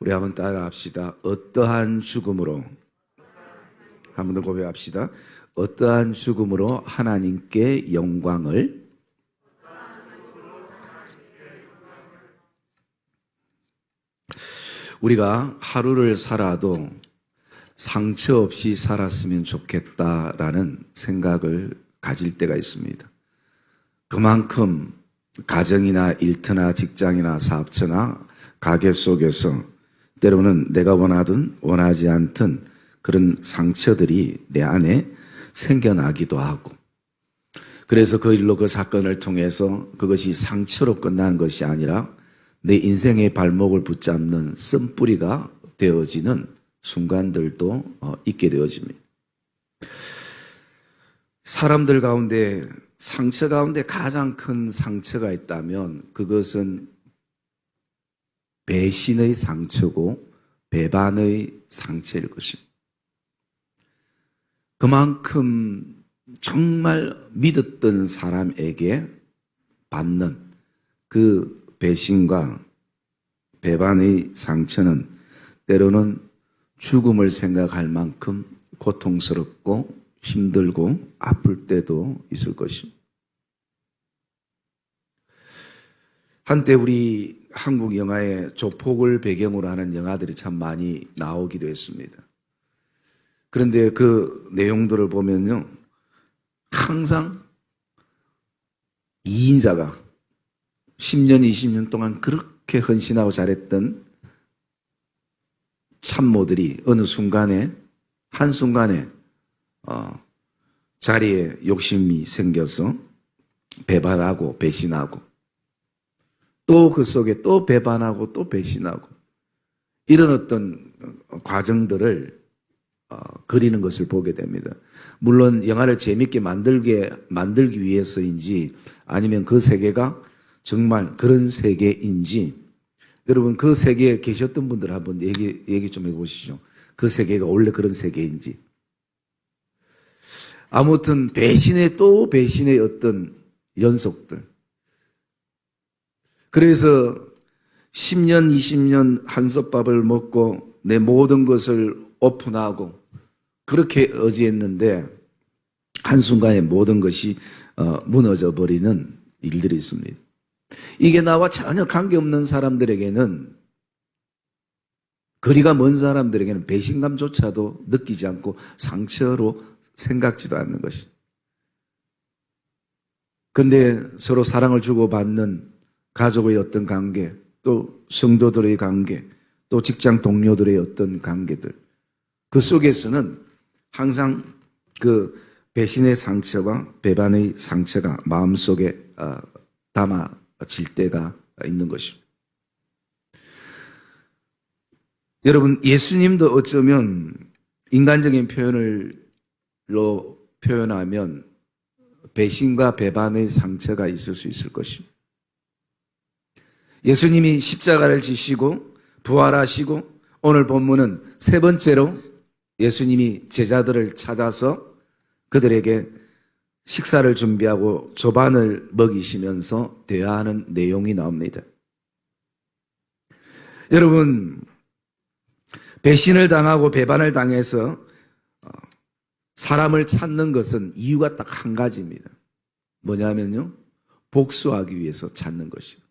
우리 한번 따라합시다. 어떠한 죽음으로, 한 번 더 고백합시다. 어떠한 죽음으로 하나님께 영광을. 우리가 하루를 살아도 상처 없이 살았으면 좋겠다라는 생각을 가질 때가 있습니다. 그만큼 가정이나 일터나 직장이나 사업처나 가게 속에서 때로는 내가 원하든 원하지 않든 그런 상처들이 내 안에 생겨나기도 하고, 그래서 그 일로 그 사건을 통해서 그것이 상처로 끝나는 것이 아니라 내 인생의 발목을 붙잡는 쓴뿌리가 되어지는 순간들도 있게 되어집니다. 사람들 가운데 상처 가운데 가장 큰 상처가 있다면 그것은 배신의 상처고 배반의 상처일 것입니다. 그만큼 정말 믿었던 사람에게 받는 그 배신과 배반의 상처는 때로는 죽음을 생각할 만큼 고통스럽고 힘들고 아플 때도 있을 것입니다. 한때 우리 한국 영화에 조폭을 배경으로 하는 영화들이 참 많이 나오기도 했습니다. 그런데 그 내용들을 보면요, 항상 2인자가 10년, 20년 동안 그렇게 헌신하고 잘했던 참모들이 어느 순간에, 한순간에 자리에 욕심이 생겨서 배반하고 배신하고, 또 그 속에 또 배반하고 또 배신하고, 이런 어떤 과정들을 그리는 것을 보게 됩니다. 물론 영화를 재밌게 만들기 위해서인지 아니면 그 세계가 정말 그런 세계인지, 여러분 그 세계에 계셨던 분들 한번 얘기 좀 해보시죠. 그 세계가 원래 그런 세계인지. 아무튼 배신의 또 배신의 어떤 연속들. 그래서 10년, 20년 한솥밥을 먹고 내 모든 것을 오픈하고 그렇게 의지했는데 한순간에 모든 것이 무너져 버리는 일들이 있습니다. 이게 나와 전혀 관계없는 사람들에게는, 거리가 먼 사람들에게는 배신감조차도 느끼지 않고 상처로 생각지도 않는 것이. 그런데 서로 사랑을 주고받는 가족의 어떤 관계, 또 성도들의 관계, 또 직장 동료들의 어떤 관계들, 그 속에서는 항상 그 배신의 상처와 배반의 상처가 마음속에 담아질 때가 있는 것입니다. 여러분, 예수님도 어쩌면 인간적인 표현으로 표현하면 배신과 배반의 상처가 있을 수 있을 것입니다. 예수님이 십자가를 지시고 부활하시고 오늘 본문은 세 번째로 예수님이 제자들을 찾아서 그들에게 식사를 준비하고 조반을 먹이시면서 대화하는 내용이 나옵니다. 여러분, 배신을 당하고 배반을 당해서 사람을 찾는 것은 이유가 딱 한 가지입니다. 뭐냐면요, 복수하기 위해서 찾는 것이에요.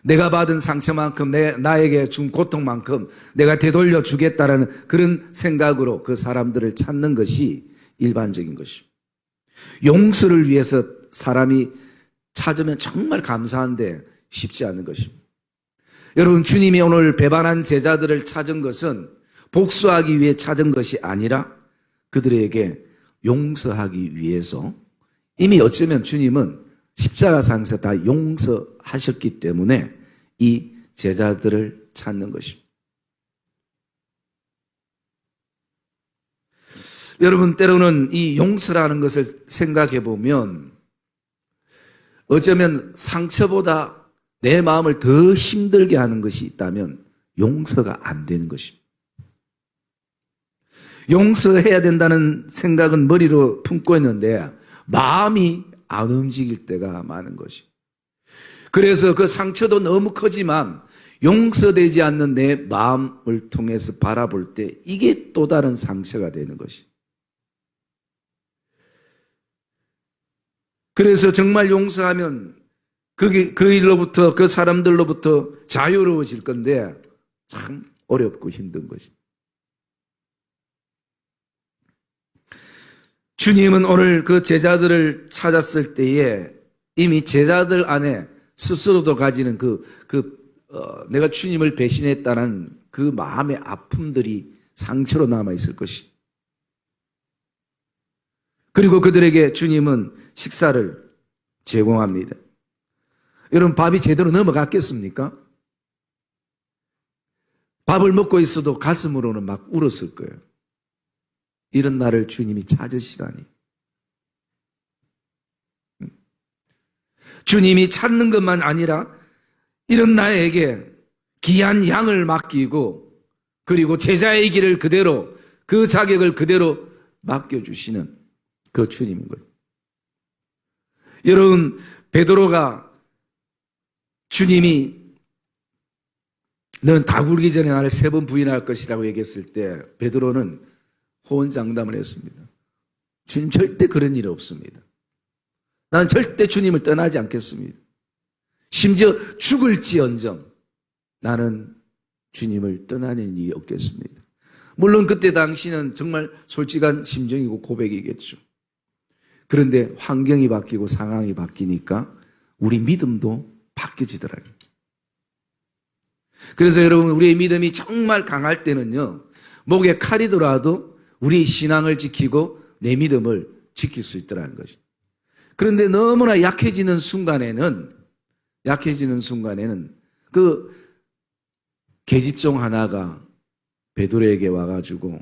내가 받은 상처만큼, 나에게 준 고통만큼 내가 되돌려 주겠다라는 그런 생각으로 그 사람들을 찾는 것이 일반적인 것입니다. 용서를 위해서 사람이 찾으면 정말 감사한데 쉽지 않은 것입니다. 여러분, 주님이 오늘 배반한 제자들을 찾은 것은 복수하기 위해 찾은 것이 아니라 그들에게 용서하기 위해서, 이미 어쩌면 주님은 십자가상에서 다 용서하셨기 때문에 이 제자들을 찾는 것입니다. 여러분, 때로는 이 용서라는 것을 생각해 보면 어쩌면 상처보다 내 마음을 더 힘들게 하는 것이 있다면 용서가 안 되는 것입니다. 용서해야 된다는 생각은 머리로 품고 있는데 마음이 안 움직일 때가 많은 것입니다. 그래서 그 상처도 너무 크지만 용서되지 않는 내 마음을 통해서 바라볼 때 이게 또 다른 상처가 되는 것이. 그래서 정말 용서하면 그 일로부터, 그 사람들로부터 자유로워질 건데 참 어렵고 힘든 것이. 주님은 오늘 그 제자들을 찾았을 때에 이미 제자들 안에 스스로도 가지는 내가 주님을 배신했다는 그 마음의 아픔들이 상처로 남아있을 것이. 그리고 그들에게 주님은 식사를 제공합니다. 여러분, 밥이 제대로 넘어갔겠습니까? 밥을 먹고 있어도 가슴으로는 막 울었을 거예요. 이런 나를 주님이 찾으시다니. 주님이 찾는 것만 아니라 이런 나에게 귀한 양을 맡기고 그리고 제자의 길을 그대로, 그 자격을 그대로 맡겨주시는 그 주님인 거죠. 여러분, 베드로가 주님이 너는 다 굴기 전에 나를 3번 부인할 것이라고 얘기했을 때 베드로는 호언장담을 했습니다. 주님, 절대 그런 일 없습니다. 나는 절대 주님을 떠나지 않겠습니다. 심지어 죽을지언정 나는 주님을 떠나는 일이 없겠습니다. 물론 그때 당시는 정말 솔직한 심정이고 고백이겠죠. 그런데 환경이 바뀌고 상황이 바뀌니까 우리 믿음도 바뀌어지더라고요. 그래서 여러분, 우리의 믿음이 정말 강할 때는요, 목에 칼이 들어와도 우리 신앙을 지키고 내 믿음을 지킬 수 있더라는 것이. 그런데 너무나 약해지는 순간에는 그 계집종 하나가 베드로에게 와가지고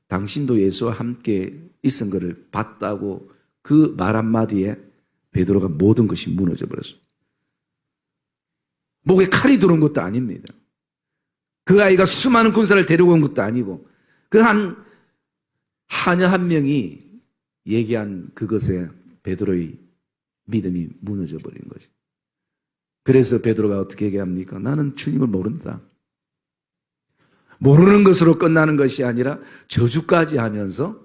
당신도 예수와 함께 있은 것을 봤다고 그 말 한마디에 베드로가 모든 것이 무너져 버렸어요. 목에 칼이 들어온 것도 아닙니다. 그 아이가 수많은 군사를 데리고 온 것도 아니고 그 하녀 한 명이 얘기한 그것에 베드로의 믿음이 무너져 버린 거죠. 그래서 베드로가 어떻게 얘기합니까? 나는 주님을 모른다. 모르는 것으로 끝나는 것이 아니라 저주까지 하면서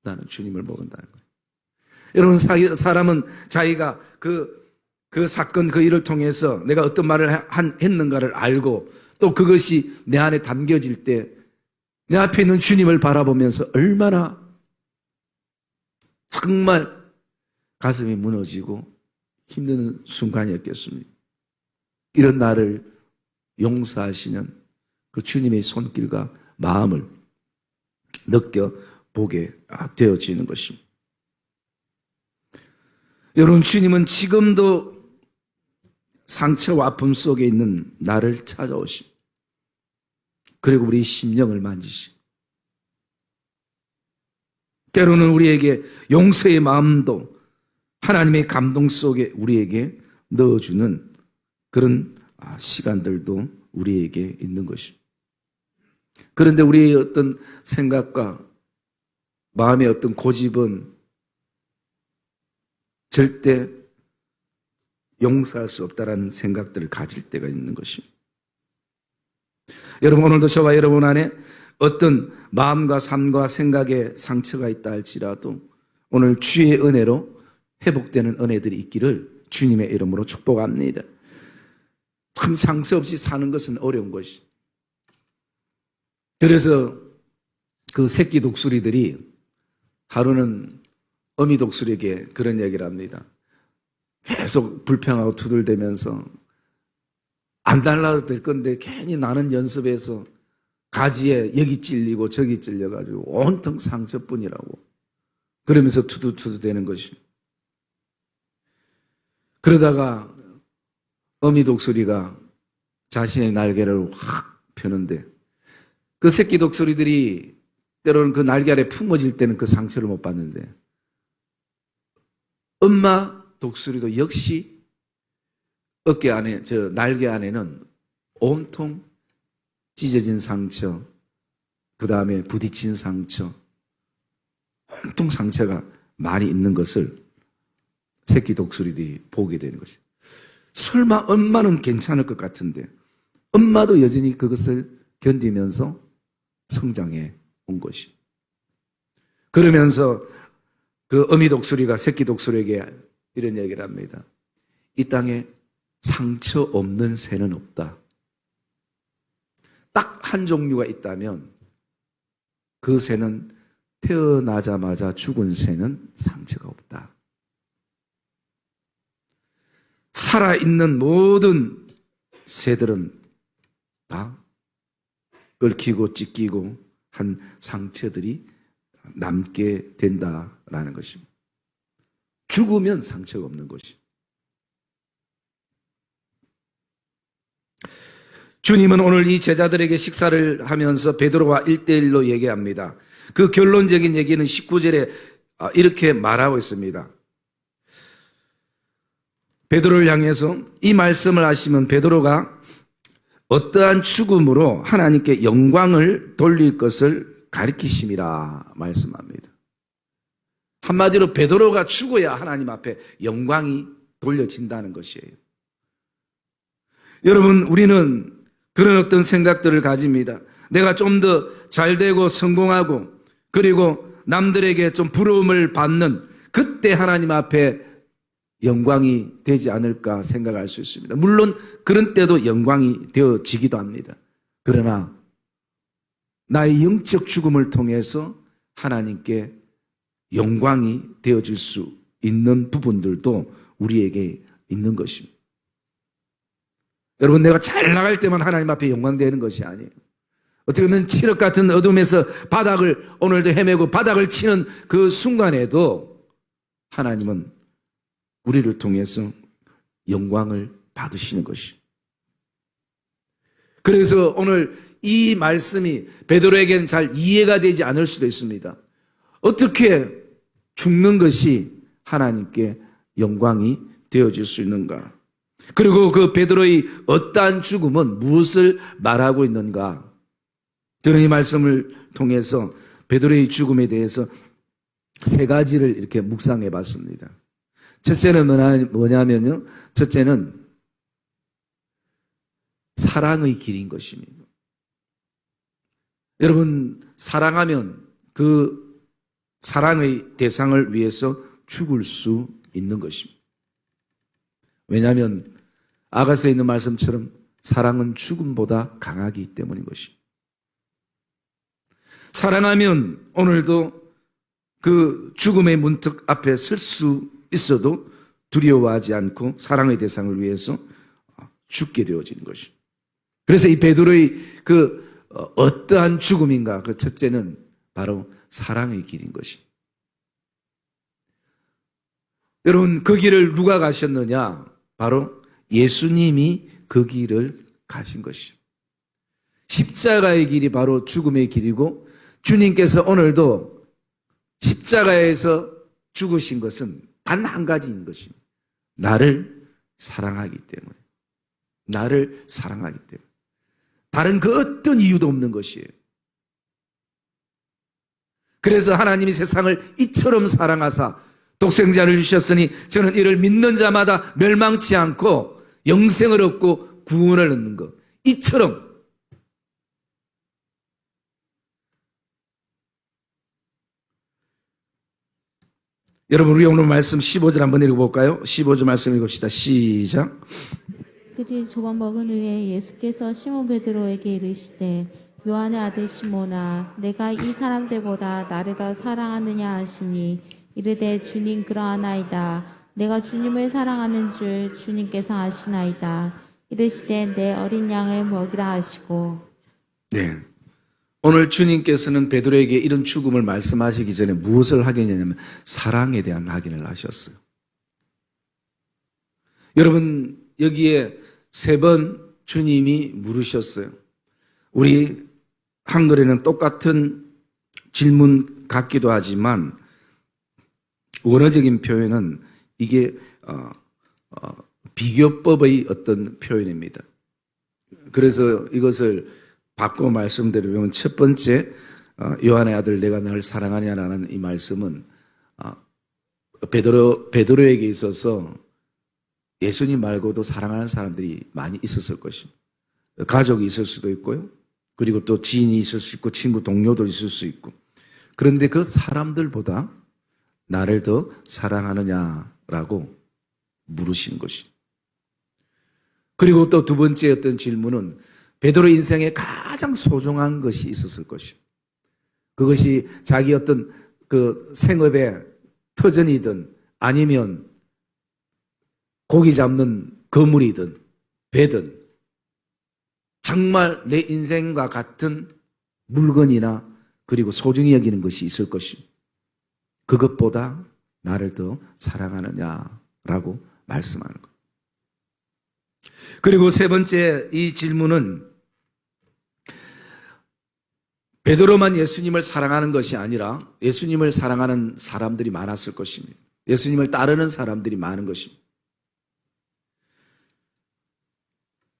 나는 주님을 모른다는 거예요. 여러분, 사람은 자기가 그 사건, 그 일을 통해서 내가 어떤 말을 했는가를 알고 또 그것이 내 안에 담겨질 때 내 앞에 있는 주님을 바라보면서 얼마나 정말 가슴이 무너지고 힘든 순간이었겠습니까? 이런 나를 용서하시는 그 주님의 손길과 마음을 느껴보게 되어지는 것입니다. 여러분, 주님은 지금도 상처와 아픔 속에 있는 나를 찾아오십니다. 그리고 우리 심령을 만지시고 때로는 우리에게 용서의 마음도 하나님의 감동 속에 우리에게 넣어주는 그런 시간들도 우리에게 있는 것입니다. 그런데 우리의 어떤 생각과 마음의 어떤 고집은 절대 용서할 수 없다라는 생각들을 가질 때가 있는 것입니다. 여러분, 오늘도 저와 여러분 안에 어떤 마음과 삶과 생각에 상처가 있다 할지라도 오늘 주의 은혜로 회복되는 은혜들이 있기를 주님의 이름으로 축복합니다. 큰 상처 없이 사는 것은 어려운 것이. 그래서 그 새끼 독수리들이 하루는 어미 독수리에게 그런 얘기를 합니다. 계속 불평하고 두들대면서 안 달라도 될 건데 괜히 나는 연습해서 가지에 여기 찔리고 저기 찔려가지고 온통 상처뿐이라고 그러면서 투두투두 되는 것이. 그러다가 어미 독수리가 자신의 날개를 확 펴는데 그 새끼 독수리들이 때로는 그 날개 아래 품어질 때는 그 상처를 못 받는데 엄마 독수리도 역시 어깨 안에, 날개 안에는 온통 찢어진 상처, 그 다음에 부딪힌 상처, 온통 상처가 많이 있는 것을 새끼 독수리들이 보게 되는 것이에요. 설마 엄마는 괜찮을 것 같은데 엄마도 여전히 그것을 견디면서 성장해 온 것이. 그러면서 그 어미 독수리가 새끼 독수리에게 이런 얘기를 합니다. 이 땅에 상처 없는 새는 없다. 딱 한 종류가 있다면 그 새는 태어나자마자 죽은 새는 상처가 없다. 살아있는 모든 새들은 다 얽히고 찢기고 한 상처들이 남게 된다라는 것입니다. 죽으면 상처가 없는 것이. 주님은 오늘 이 제자들에게 식사를 하면서 베드로와 1대1로 얘기합니다. 그 결론적인 얘기는 19절에 이렇게 말하고 있습니다. 베드로를 향해서 이 말씀을 하시면 베드로가 어떠한 죽음으로 하나님께 영광을 돌릴 것을 가리키심이라 말씀합니다. 한마디로 베드로가 죽어야 하나님 앞에 영광이 돌려진다는 것이에요. 여러분, 우리는 그런 어떤 생각들을 가집니다. 내가 좀 더 잘되고 성공하고 그리고 남들에게 좀 부러움을 받는 그때 하나님 앞에 영광이 되지 않을까 생각할 수 있습니다. 물론 그런 때도 영광이 되어지기도 합니다. 그러나 나의 영적 죽음을 통해서 하나님께 영광이 되어질 수 있는 부분들도 우리에게 있는 것입니다. 여러분, 내가 잘 나갈 때만 하나님 앞에 영광되는 것이 아니에요. 어떻게 보면 칠흑 같은 어둠에서 바닥을 오늘도 헤매고 바닥을 치는 그 순간에도 하나님은 우리를 통해서 영광을 받으시는 것이. 그래서 오늘 이 말씀이 베드로에게는 잘 이해가 되지 않을 수도 있습니다. 어떻게 죽는 것이 하나님께 영광이 되어질 수 있는가? 그리고 그 베드로의 어떠한 죽음은 무엇을 말하고 있는가? 저는 이 말씀을 통해서 베드로의 죽음에 대해서 세 가지를 이렇게 묵상해 봤습니다. 첫째는 뭐냐면요. 첫째는 사랑의 길인 것입니다. 여러분, 사랑하면 그 사랑의 대상을 위해서 죽을 수 있는 것입니다. 왜냐하면 아가서에 있는 말씀처럼 사랑은 죽음보다 강하기 때문인 것입니다. 사랑하면 오늘도 그 죽음의 문턱 앞에 설 수 있어도 두려워하지 않고 사랑의 대상을 위해서 죽게 되어지는 것입니다. 그래서 이 베드로의 그 어떠한 죽음인가? 그 첫째는 바로 사랑의 길인 것입니다. 여러분, 그 길을 누가 가셨느냐? 바로 예수님이 그 길을 가신 것입니다. 십자가의 길이 바로 죽음의 길이고 주님께서 오늘도 십자가에서 죽으신 것은 단 한 가지인 것입니다. 나를 사랑하기 때문에. 나를 사랑하기 때문에. 다른 그 어떤 이유도 없는 것이에요. 그래서 하나님이 세상을 이처럼 사랑하사 독생자를 주셨으니 저는 이를 믿는 자마다 멸망치 않고 영생을 얻고 구원을 얻는 것. 이처럼 여러분, 우리 오늘 말씀 15절 한번 읽어볼까요? 15절 말씀 읽읍시다. 시작. 그들이 조각 먹은 후에 예수께서 시몬 베드로에게 이르시되 요한의 아들 시몬아 내가 이 사람들보다 나를 더 사랑하느냐 하시니 이르되 주님 그러하나이다. 내가 주님을 사랑하는 줄 주님께서 아시나이다. 이르시되 내 어린 양을 먹이라 하시고. 네. 오늘 주님께서는 베드로에게 이런 죽음을 말씀하시기 전에 무엇을 하겠냐면 사랑에 대한 확인을 하셨어요. 여러분, 여기에 3번 주님이 물으셨어요. 우리 한글에는 똑같은 질문 같기도 하지만 원어적인 표현은 이게 비교법의 어떤 표현입니다. 그래서 이것을 바꿔 말씀드리면 첫 번째 요한의 아들 내가 나를 사랑하냐라는 이 말씀은 베드로에게 있어서 예수님 말고도 사랑하는 사람들이 많이 있었을 것입니다. 가족이 있을 수도 있고요. 그리고 또 지인이 있을 수 있고 친구 동료도 있을 수 있고. 그런데 그 사람들보다 나를 더 사랑하느냐라고 물으신 것이. 그리고 또 두 번째 어떤 질문은 베드로 인생에 가장 소중한 것이 있었을 것이. 그것이 자기 어떤 그 생업의 터전이든 아니면 고기 잡는 거물이든 배든 정말 내 인생과 같은 물건이나 그리고 소중히 여기는 것이 있을 것이. 그것보다 나를 더 사랑하느냐라고 말씀하는 것. 그리고 세 번째 이 질문은 베드로만 예수님을 사랑하는 것이 아니라 예수님을 사랑하는 사람들이 많았을 것입니다. 예수님을 따르는 사람들이 많은 것입니다.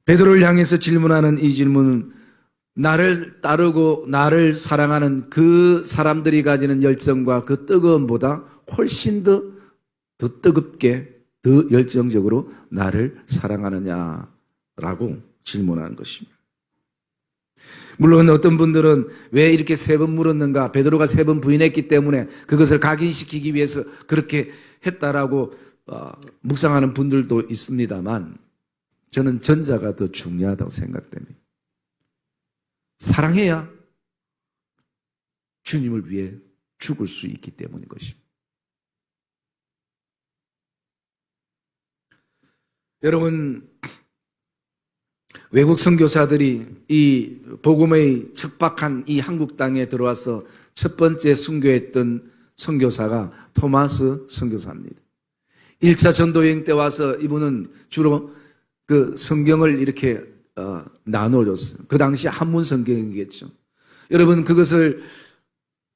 베드로를 향해서 질문하는 이 질문은 나를 따르고 나를 사랑하는 그 사람들이 가지는 열정과 그 뜨거움보다 훨씬 더 뜨겁게 더 열정적으로 나를 사랑하느냐라고 질문하는 것입니다. 물론 어떤 분들은 왜 이렇게 세 번 물었는가? 베드로가 세 번 부인했기 때문에 그것을 각인시키기 위해서 그렇게 했다라고 묵상하는 분들도 있습니다만 저는 전자가 더 중요하다고 생각됩니다. 사랑해야 주님을 위해 죽을 수 있기 때문인 것입니다. 여러분, 외국 선교사들이 이 복음의 척박한 이 한국 땅에 들어와서 첫 번째 순교했던 선교사가 토마스 선교사입니다. 1차 전도여행 때 와서 이분은 주로 그 성경을 이렇게 나눠줬어요. 그 당시 한문 성경이겠죠. 여러분, 그것을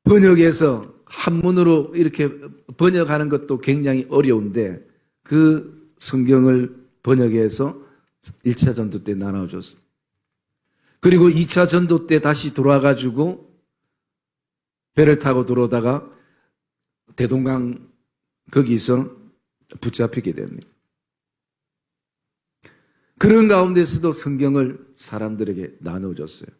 번역해서 한문으로 이렇게 번역하는 것도 굉장히 어려운데 그 성경을 번역해서 1차 전도 때 나눠줬어요. 그리고 2차 전도 때 다시 돌아가지고 배를 타고 들어오다가 대동강 거기서 붙잡히게 됩니다. 그런 가운데서도 성경을 사람들에게 나눠줬어요.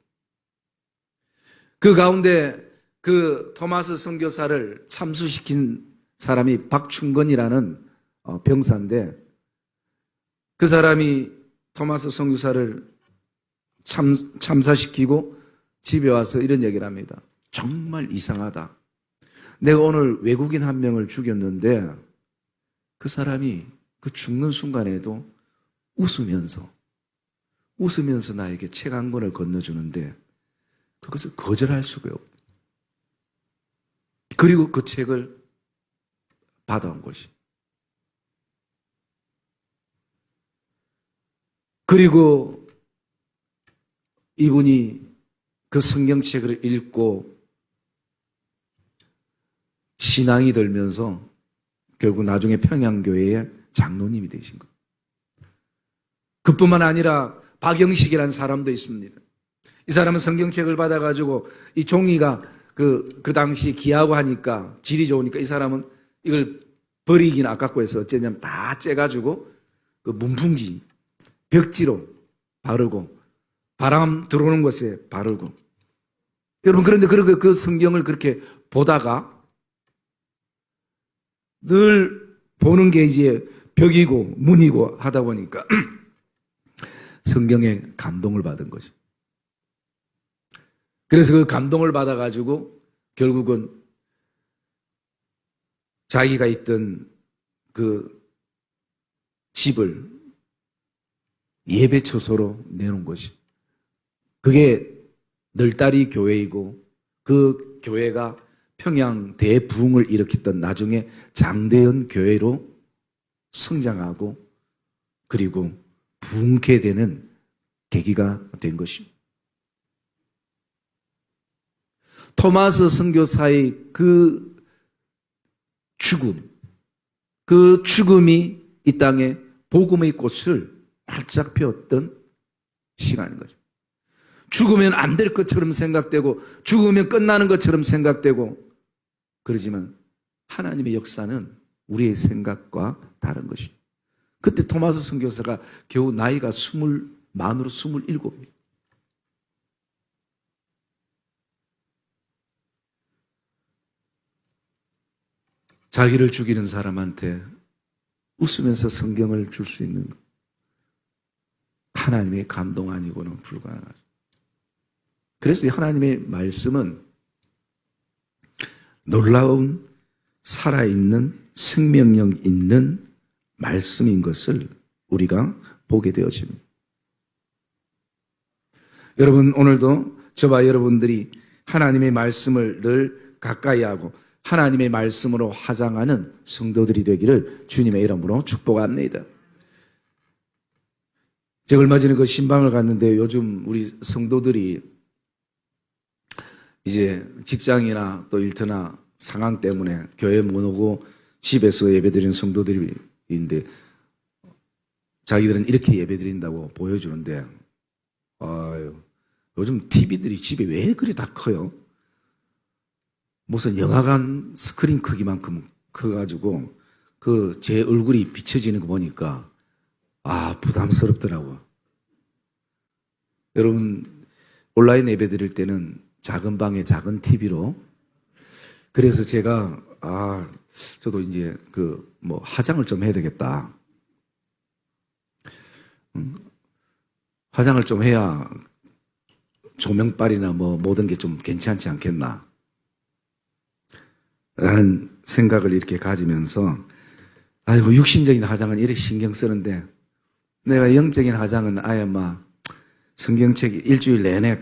그 가운데 그 토마스 선교사를 참수시킨 사람이 박충건이라는 병사인데 그 사람이 토마스 선교사를 참사시키고 집에 와서 이런 얘기를 합니다. 정말 이상하다. 내가 오늘 외국인 한 명을 죽였는데 그 사람이 그 죽는 순간에도 웃으면서 나에게 책 한 권을 건네주는데 그것을 거절할 수가 없다. 그리고 그 책을 받아온 것이. 그리고 이분이 그 성경책을 읽고 신앙이 들면서 결국 나중에 평양교회의 장로님이 되신 거예요. 그뿐만 아니라 박영식이라는 사람도 있습니다. 이 사람은 성경책을 받아가지고 이 종이가 그 당시 귀하고 하니까 질이 좋으니까 이 사람은 이걸 버리기는 아깝고 해서 어쩌냐면 다 째가지고 그 문풍지, 벽지로 바르고 바람 들어오는 곳에 바르고. 여러분, 그런데 그 성경을 그렇게 보다가 늘 보는 게 이제 벽이고 문이고 하다 보니까 성경에 감동을 받은 거죠. 그래서 그 감동을 받아가지고 결국은 자기가 있던 그 집을 예배처소로 내놓은 것이. 그게 널다리 교회이고 그 교회가 평양 대부흥을 일으켰던 나중에 장대현 교회로 성장하고 그리고 부흥케 되는 계기가 된 것입니다. 토마스 선교사의 그 죽음이 이 땅에 복음의 꽃을 활짝 피웠던 시간인 거죠. 죽으면 안 될 것처럼 생각되고 죽으면 끝나는 것처럼 생각되고 그러지만 하나님의 역사는 우리의 생각과 다른 것입니다. 그때 토마스 선교사가 겨우 나이가 24 만으로 27. 자기를 죽이는 사람한테 웃으면서 성경을 줄 수 있는 것. 하나님의 감동 아니고는 불가능하죠. 그래서 이 하나님의 말씀은 놀라운 살아있는 생명력 있는 말씀인 것을 우리가 보게 되어집니다. 여러분, 오늘도 저와 여러분들이 하나님의 말씀을 늘 가까이 하고 하나님의 말씀으로 화장하는 성도들이 되기를 주님의 이름으로 축복합니다. 제가 얼마 전에 그 신방을 갔는데 요즘 우리 성도들이 이제 직장이나 또 일터나 상황 때문에 교회 못 오고 집에서 예배드리는 성도들이 있는데 자기들은 이렇게 예배드린다고 보여주는데 아유, 요즘 TV들이 집에 왜 그리 다 커요? 무슨 영화관 스크린 크기만큼 커가지고 그 제 얼굴이 비춰지는 거 보니까 부담스럽더라고요. 여러분, 온라인 예배 드릴 때는 작은 방에 작은 TV로 그래서 제가 저도 이제 화장을 좀 해야 되겠다. 화장을 좀 해야 조명빨이나 모든 게 좀 괜찮지 않겠나 라는 생각을 이렇게 가지면서 육신적인 화장은 이렇게 신경 쓰는데 내가 영적인 화장은 아예 성경책 일주일 내내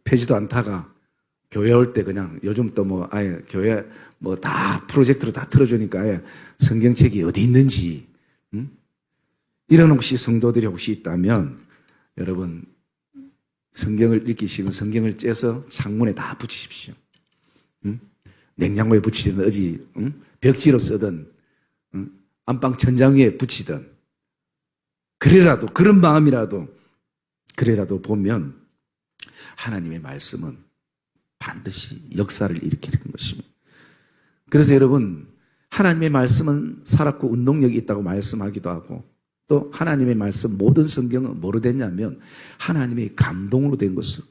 펴지도 않다가 교회 올 때 그냥 요즘 또 아예 교회 다 프로젝트로 다 틀어주니까 아예 성경책이 어디 있는지 이런 혹시 성도들이 혹시 있다면 여러분 성경을 읽기시면 성경을 째서 창문에 다 붙이십시오. 냉장고에 붙이든 어디 벽지로 쓰든 안방 천장 위에 붙이든 그래라도 그런 마음이라도 그래라도 보면 하나님의 말씀은 반드시 역사를 일으키는 것입니다. 그래서 여러분 하나님의 말씀은 살았고 운동력이 있다고 말씀하기도 하고 또 하나님의 말씀 모든 성경은 뭐로 됐냐면 하나님의 감동으로 된 것을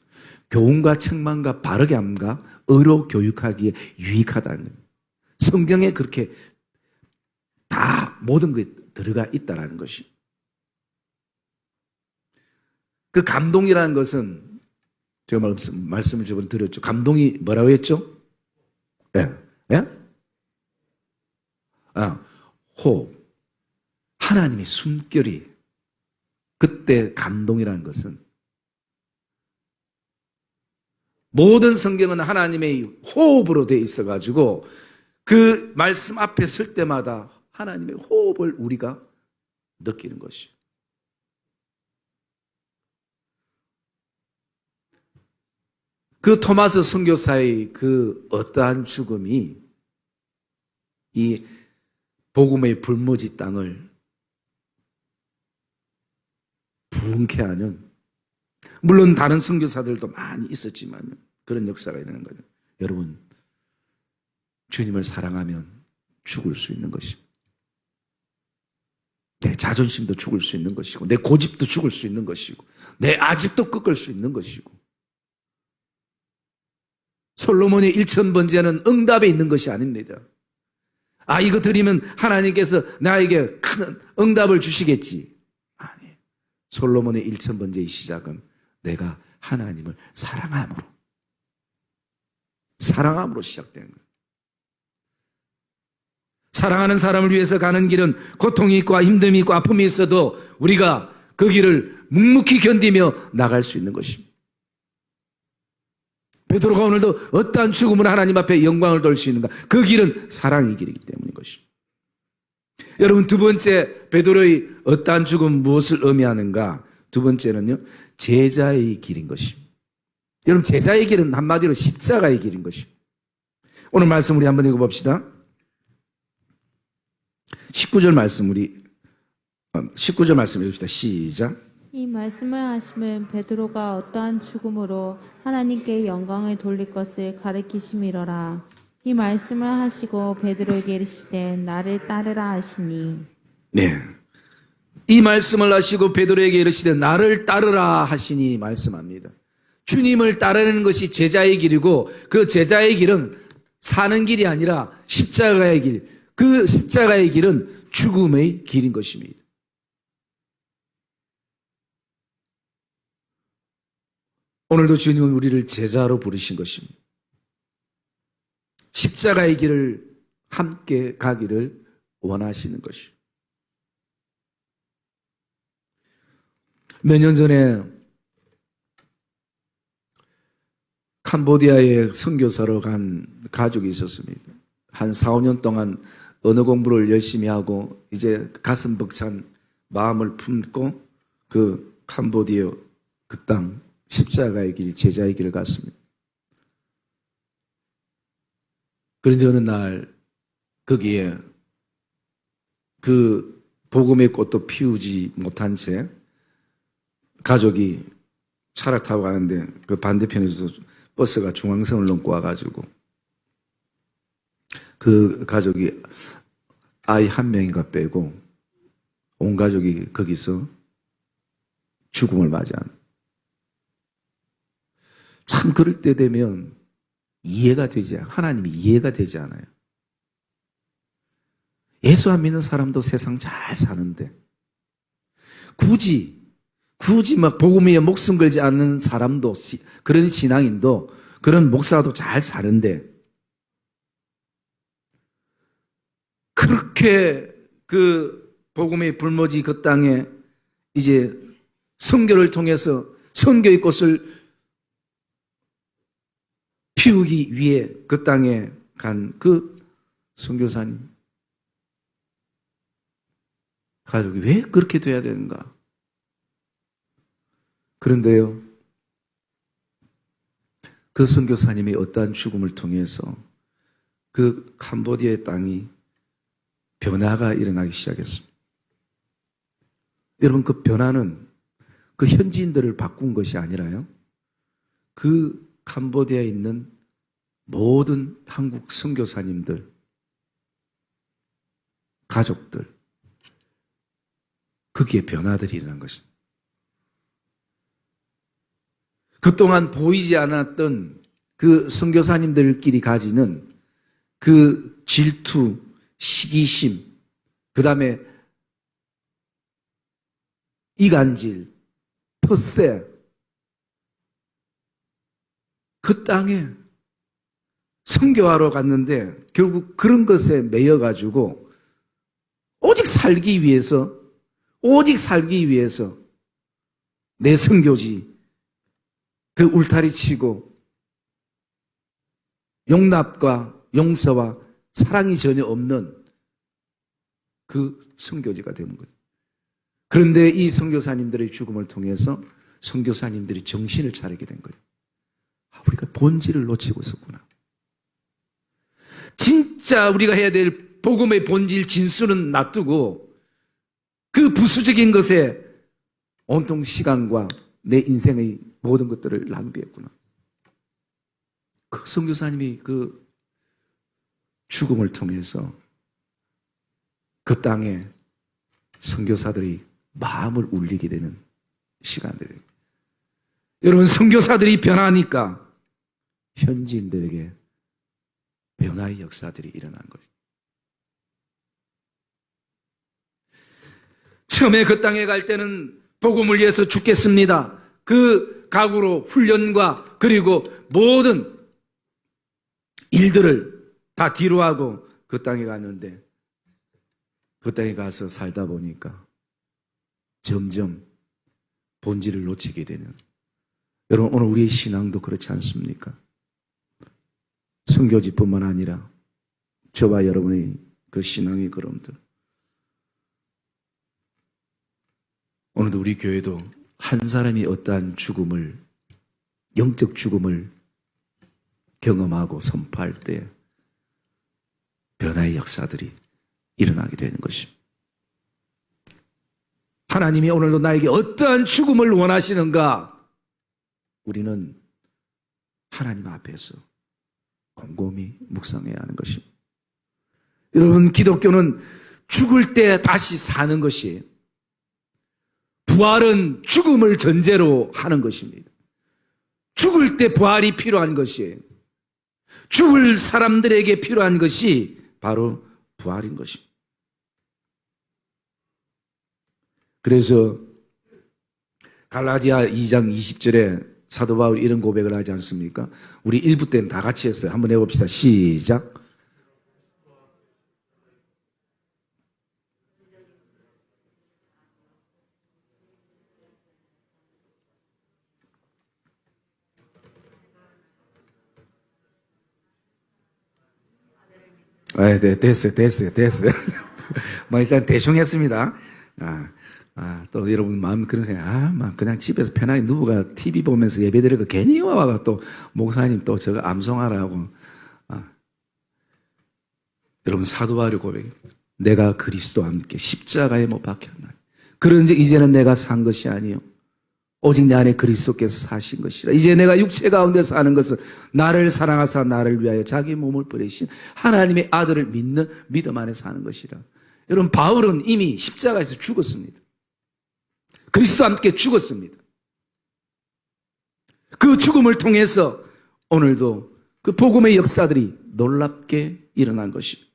교훈과 책망과 바르게 함과 의로 교육하기에 유익하다는 거예요. 성경에 그렇게 다 모든 게 들어가 있다는 것이. 그 감동이라는 것은 제가 말씀을 저번에 드렸죠. 감동이 뭐라고 했죠? 호흡. 하나님의 숨결이 그때 감동이라는 것은 모든 성경은 하나님의 호흡으로 되어 있어가지고 그 말씀 앞에 설 때마다 하나님의 호흡을 우리가 느끼는 것이에요. 그 토마스 선교사의 그 어떠한 죽음이 이 복음의 불모지 땅을 부흥케 하는, 물론 다른 선교사들도 많이 있었지만 그런 역사가 있는 거예요. 여러분, 주님을 사랑하면 죽을 수 있는 것입니다. 내 자존심도 죽을 수 있는 것이고 내 고집도 죽을 수 있는 것이고 내 아집도 꺾을 수 있는 것이고 솔로몬의 1000번제는 응답에 있는 것이 아닙니다. 이거 드리면 하나님께서 나에게 큰 응답을 주시겠지. 아니, 솔로몬의 1000번제의 시작은 내가 하나님을 사랑함으로 시작된 거예요. 사랑하는 사람을 위해서 가는 길은 고통이 있고 힘듦이 있고 아픔이 있어도 우리가 그 길을 묵묵히 견디며 나갈 수 있는 것입니다. 베드로가 오늘도 어떠한 죽음으로 하나님 앞에 영광을 돌 수 있는가? 그 길은 사랑의 길이기 때문인 것입니다. 여러분, 두 번째 베드로의 어떠한 죽음 무엇을 의미하는가? 두 번째는요, 제자의 길인 것입니다. 여러분, 제자의 길은 한마디로 십자가의 길인 것입니다. 오늘 말씀 우리 한번 읽어봅시다. 19절 말씀 읽읍시다. 시작. 이 말씀을 하시면 베드로가 어떠한 죽음으로 하나님께 영광을 돌릴 것을 가르치심이로라. 이 말씀을 하시고 베드로에게 이르시되 나를 따르라 하시니. 네. 이 말씀을 하시고 베드로에게 이르시되 나를 따르라 하시니 말씀합니다. 주님을 따르는 것이 제자의 길이고 그 제자의 길은 사는 길이 아니라 십자가의 길, 그 십자가의 길은 죽음의 길인 것입니다. 오늘도 주님은 우리를 제자로 부르신 것입니다. 십자가의 길을 함께 가기를 원하시는 것이죠. 몇 년 전에 캄보디아에 선교사로 간 가족이 있었습니다. 한 4, 5년 동안 언어 공부를 열심히 하고 이제 가슴 벅찬 마음을 품고 그 캄보디아 그 땅 십자가의 길, 제자의 길을 갔습니다. 그런데 어느 날 거기에 그 복음의 꽃도 피우지 못한 채 가족이 차를 타고 가는데 그 반대편에서 버스가 중앙선을 넘고 와가지고 그 가족이 아이 한 명인가 빼고 온 가족이 거기서 죽음을 맞이한. 참 그럴 때 되면 이해가 되지 않아요. 하나님이 이해가 되지 않아요. 예수 안 믿는 사람도 세상 잘 사는데 굳이 막 복음 위에 목숨 걸지 않는 사람도 그런 신앙인도 그런 목사도 잘 사는데 그렇게 그 복음의 불모지 그 땅에 이제 선교를 통해서 선교의 꽃을 피우기 위해 그 땅에 간 그 선교사님 가족이 왜 그렇게 돼야 되는가? 그런데요, 그 선교사님이 어떠한 죽음을 통해서 그 캄보디아의 땅이 변화가 일어나기 시작했습니다. 여러분, 그 변화는 그 현지인들을 바꾼 것이 아니라요, 그 캄보디아에 있는 모든 한국 선교사님들, 가족들, 거기에 변화들이 일어난 것입니다. 그동안 보이지 않았던 그 선교사님들끼리 가지는 그 질투, 시기심, 그 다음에 이간질, 텃세, 그 땅에 선교하러 갔는데 결국 그런 것에 매여가지고 오직 살기 위해서 내 선교지 그 울타리 치고 용납과 용서와 사랑이 전혀 없는 그 선교지가 되는 거죠. 그런데 이 선교사님들의 죽음을 통해서 선교사님들이 정신을 차리게 된 거예요. 우리가 본질을 놓치고 있었구나. 진짜 우리가 해야 될 복음의 본질 진수는 놔두고 그 부수적인 것에 온통 시간과 내 인생의 모든 것들을 낭비했구나. 그 선교사님이 그 죽음을 통해서 그 땅에 선교사들이 마음을 울리게 되는 시간들이에요. 여러분, 선교사들이 변하니까 현지인들에게 변화의 역사들이 일어난 거예요. 처음에 그 땅에 갈 때는 복음을 위해서 죽겠습니다. 그 각오로 훈련과 그리고 모든 일들을 다 뒤로하고 그 땅에 갔는데 그 땅에 가서 살다 보니까 점점 본질을 놓치게 되는. 여러분, 오늘 우리의 신앙도 그렇지 않습니까? 선교지뿐만 아니라 저와 여러분의 그 신앙의 걸음들. 오늘도 우리 교회도 한 사람이 어떠한 죽음을, 영적 죽음을 경험하고 선포할 때 변화의 역사들이 일어나게 되는 것입니다. 하나님이 오늘도 나에게 어떠한 죽음을 원하시는가? 우리는 하나님 앞에서 곰곰이 묵상해야 하는 것입니다. 여러분, 기독교는 죽을 때 다시 사는 것이에요. 부활은 죽음을 전제로 하는 것입니다. 죽을 때 부활이 필요한 것이에요. 죽을 사람들에게 필요한 것이 바로 부활인 것입니다. 그래서 갈라디아 2장 20절에 사도 바울이 이런 고백을 하지 않습니까? 우리 1부 때는 다 같이 했어요. 한번 해봅시다. 시작. 네, 됐어요. 뭐 일단 대충 했습니다. 또 여러분 마음 그런 생각, 막 그냥 집에서 편하게 누워가 TV 보면서 예배 드리고 괜히 와가 또 목사님 또 저거 암송하라고. 여러분 사도 바울의 고백, 내가 그리스도와 함께 십자가에 못 박혔나니 그런즉 이제는 내가 산 것이 아니요 오직 내 안에 그리스도께서 사신 것이라. 이제 내가 육체 가운데 사는 것은 나를 사랑하사 나를 위하여 자기 몸을 버리신 하나님의 아들을 믿는 믿음 안에 사는 것이라. 여러분 바울은 이미 십자가에서 죽었습니다. 그리스도와 함께 죽었습니다. 그 죽음을 통해서 오늘도 그 복음의 역사들이 놀랍게 일어난 것입니다.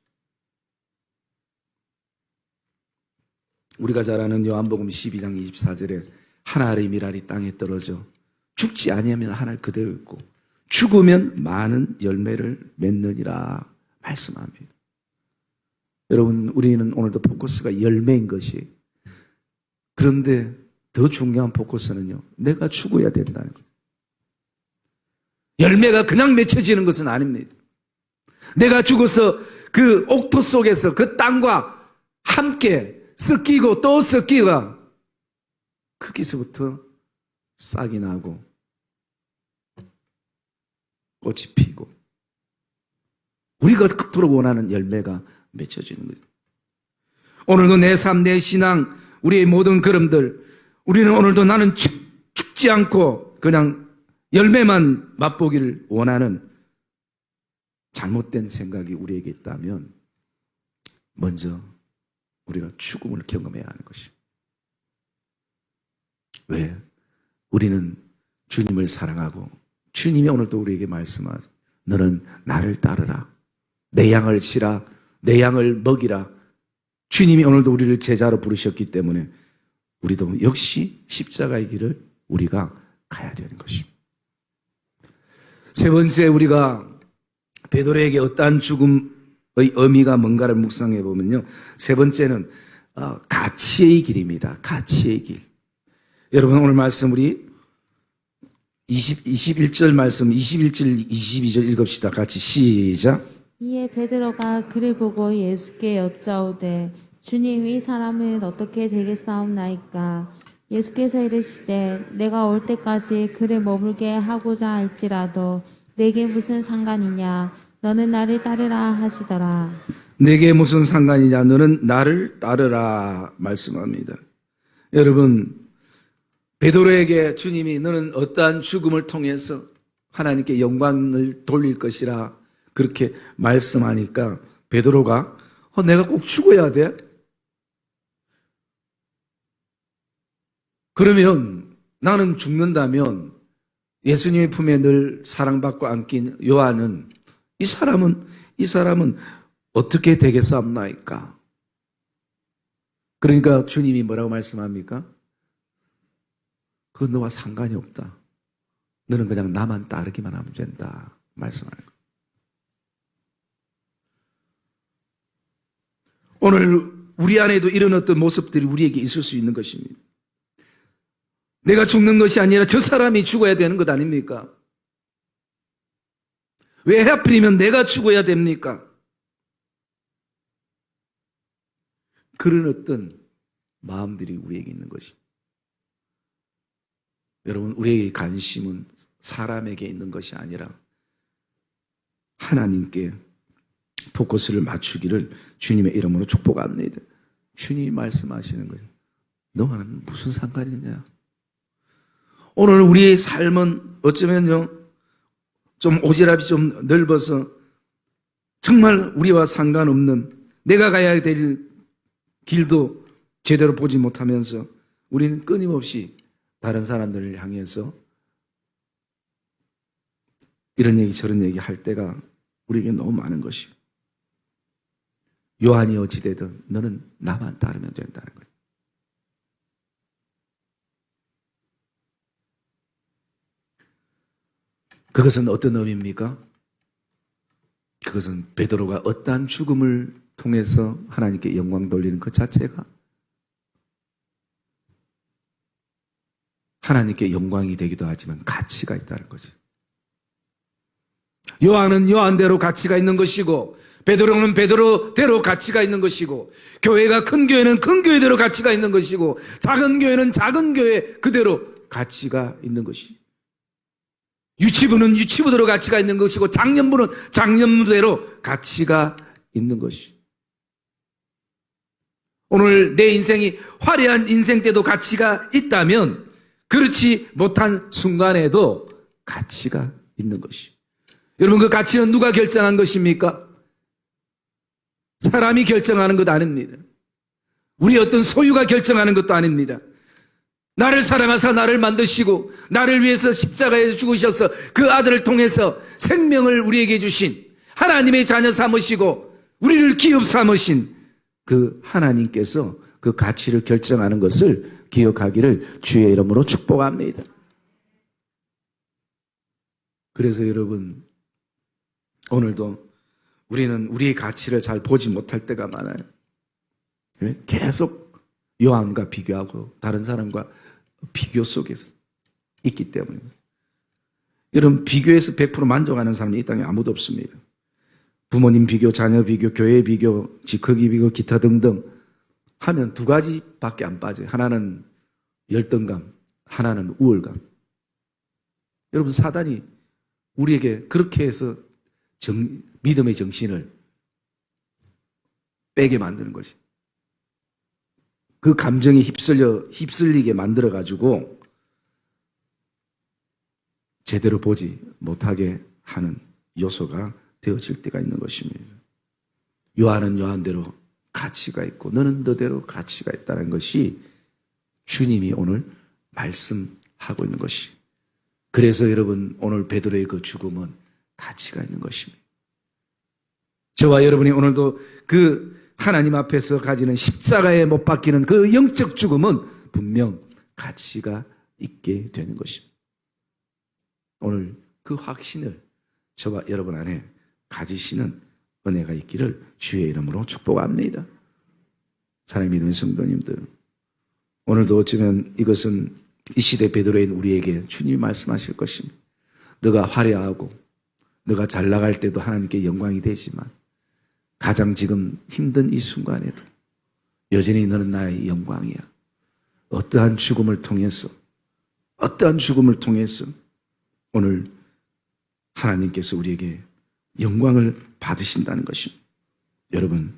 우리가 잘 아는 요한복음 12장 24절에 하늘의 미랄이 땅에 떨어져 죽지 아니하면 하늘 그대로 있고 죽으면 많은 열매를 맺느니라 말씀합니다. 여러분 우리는 오늘도 포커스가 열매인 것이, 그런데 더 중요한 포커스는요, 내가 죽어야 된다는 거예요. 열매가 그냥 맺혀지는 것은 아닙니다. 내가 죽어서 그 옥토 속에서 그 땅과 함께 섞이고 또 섞이가 거기서부터 싹이 나고 꽃이 피고 우리가 그토록 원하는 열매가 맺혀지는 거예요. 오늘도 내 삶, 내 신앙, 우리의 모든 걸음들, 우리는 오늘도 나는 죽지 않고 그냥 열매만 맛보기를 원하는 잘못된 생각이 우리에게 있다면 먼저 우리가 죽음을 경험해야 하는 것입니다. 왜? 우리는 주님을 사랑하고 주님이 오늘도 우리에게 말씀하죠. 너는 나를 따르라. 내 양을 치라. 내 양을 먹이라. 주님이 오늘도 우리를 제자로 부르셨기 때문에 우리도 역시 십자가의 길을 우리가 가야 되는 것입니다. 세 번째, 우리가 베드로에게 어떠한 죽음의 의미가 뭔가를 묵상해 보면요, 세 번째는 가치의 길입니다. 가치의 길. 여러분 오늘 말씀 우리 21절 말씀 21절 22절 읽읍시다. 같이 시작. 이에 베드로가 그를 보고 예수께 여짜오되 주님, 이 사람은 어떻게 되겠사옵나이까? 예수께서 이르시되 내가 올 때까지 그를 머물게 하고자 할지라도 내게 무슨 상관이냐? 너는 나를 따르라 하시더라. 내게 무슨 상관이냐? 너는 나를 따르라 말씀합니다. 여러분 베드로에게 주님이 너는 어떠한 죽음을 통해서 하나님께 영광을 돌릴 것이라 그렇게 말씀하니까 베드로가 내가 꼭 죽어야 돼? 그러면 나는 죽는다면 예수님의 품에 늘 사랑받고 안긴 요한은 이 사람은 어떻게 되겠사옵나이까? 그러니까 주님이 뭐라고 말씀합니까? 그건 너와 상관이 없다. 너는 그냥 나만 따르기만 하면 된다. 말씀하는 거예요. 오늘 우리 안에도 이런 어떤 모습들이 우리에게 있을 수 있는 것입니다. 내가 죽는 것이 아니라 저 사람이 죽어야 되는 것 아닙니까? 왜 하필이면 내가 죽어야 됩니까? 그런 어떤 마음들이 우리에게 있는 것입니다. 여러분, 우리의 관심은 사람에게 있는 것이 아니라 하나님께 포커스를 맞추기를 주님의 이름으로 축복합니다. 주님이 말씀하시는 거예요. 너와는 무슨 상관이냐? 오늘 우리의 삶은 어쩌면요, 좀 오지랖이 좀 넓어서 정말 우리와 상관없는, 내가 가야 될 길도 제대로 보지 못하면서 우리는 끊임없이 다른 사람들을 향해서 이런 얘기 저런 얘기 할 때가 우리에게 너무 많은 것이고, 요한이 어찌되든 너는 나만 따르면 된다는 거예요. 그것은 어떤 의미입니까? 그것은 베드로가 어떠한 죽음을 통해서 하나님께 영광 돌리는 것 자체가 하나님께 영광이 되기도 하지만 가치가 있다는 거죠. 요한은 요한대로 가치가 있는 것이고, 베드로는 베드로대로 가치가 있는 것이고, 교회가 큰 교회는 큰 교회대로 가치가 있는 것이고, 작은 교회는 작은 교회 그대로 가치가 있는 것이, 유치부는 유치부대로 가치가 있는 것이고, 장년부는 장년부대로 가치가 있는 것이. 오늘 내 인생이 화려한 인생 때도 가치가 있다면, 그렇지 못한 순간에도 가치가 있는 것이. 여러분, 그 가치는 누가 결정한 것입니까? 사람이 결정하는 것 아닙니다. 우리 어떤 소유가 결정하는 것도 아닙니다. 나를 사랑하사 나를 만드시고 나를 위해서 십자가에 죽으셔서 그 아들을 통해서 생명을 우리에게 주신 하나님의 자녀 삼으시고 우리를 기업 삼으신 그 하나님께서 그 가치를 결정하는 것을 기억하기를 주의 이름으로 축복합니다. 그래서 여러분, 오늘도 우리는 우리의 가치를 잘 보지 못할 때가 많아요. 계속 요한과 비교하고 다른 사람과 비교 속에서 있기 때문에. 여러분, 비교에서 100% 만족하는 사람이 이 땅에 아무도 없습니다. 부모님 비교, 자녀 비교, 교회 비교, 직업이 비교, 기타 등등 하면 두 가지밖에 안 빠져요. 하나는 열등감, 하나는 우월감. 여러분, 사단이 우리에게 그렇게 해서 믿음의 정신을 빼게 만드는 거지. 그 감정에 휩쓸리게 만들어가지고 제대로 보지 못하게 하는 요소가 되어질 때가 있는 것입니다. 요한은 요한대로 가치가 있고 너는 너대로 가치가 있다는 것이 주님이 오늘 말씀하고 있는 것이. 그래서 여러분, 오늘 베드로의 그 죽음은 가치가 있는 것입니다. 저와 여러분이 오늘도 그 하나님 앞에서 가지는 십자가에 못 박히는 그 영적 죽음은 분명 가치가 있게 되는 것입니다. 오늘 그 확신을 저와 여러분 안에 가지시는 은혜가 있기를 주의 이름으로 축복합니다. 사랑의 믿음의 성도님들, 오늘도 어쩌면 이것은 이 시대 베드로인 우리에게 주님이 말씀하실 것입니다. 너가 화려하고 너가 잘 나갈 때도 하나님께 영광이 되지만 가장 지금 힘든 이 순간에도 여전히 너는 나의 영광이야. 어떠한 죽음을 통해서 오늘 하나님께서 우리에게 영광을 받으신다는 것입니다. 여러분,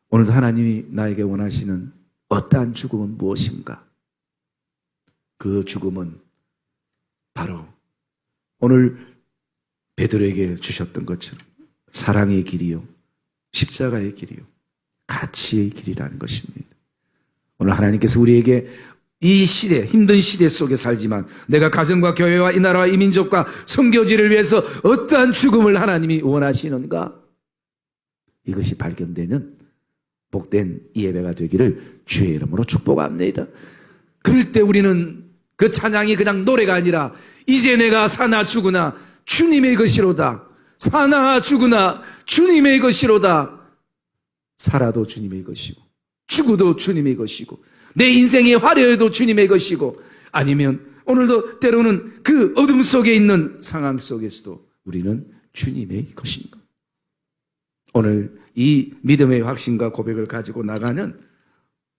오늘도 하나님이 나에게 원하시는 어떠한 죽음은 무엇인가? 그 죽음은 바로 오늘 베드로에게 주셨던 것처럼 사랑의 길이요, 십자가의 길이요, 가치의 길이라는 것입니다. 오늘 하나님께서 우리에게 이 시대, 힘든 시대 속에 살지만 내가 가정과 교회와 이 나라와 이 민족과 선교지를 위해서 어떠한 죽음을 하나님이 원하시는가? 이것이 발견되는 복된 이 예배가 되기를 주의 이름으로 축복합니다. 그럴 때 우리는 그 찬양이 그냥 노래가 아니라 이제 내가 사나 죽으나 주님의 것이로다. 사나 죽으나 주님의 것이로다. 살아도 주님의 것이고 죽어도 주님의 것이고 내 인생의 화려해도 주님의 것이고 아니면 오늘도 때로는 그 어둠 속에 있는 상황 속에서도 우리는 주님의 것인가. 오늘 이 믿음의 확신과 고백을 가지고 나가는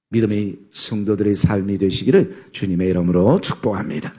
믿음의 성도들의 삶이 되시기를 주님의 이름으로 축복합니다.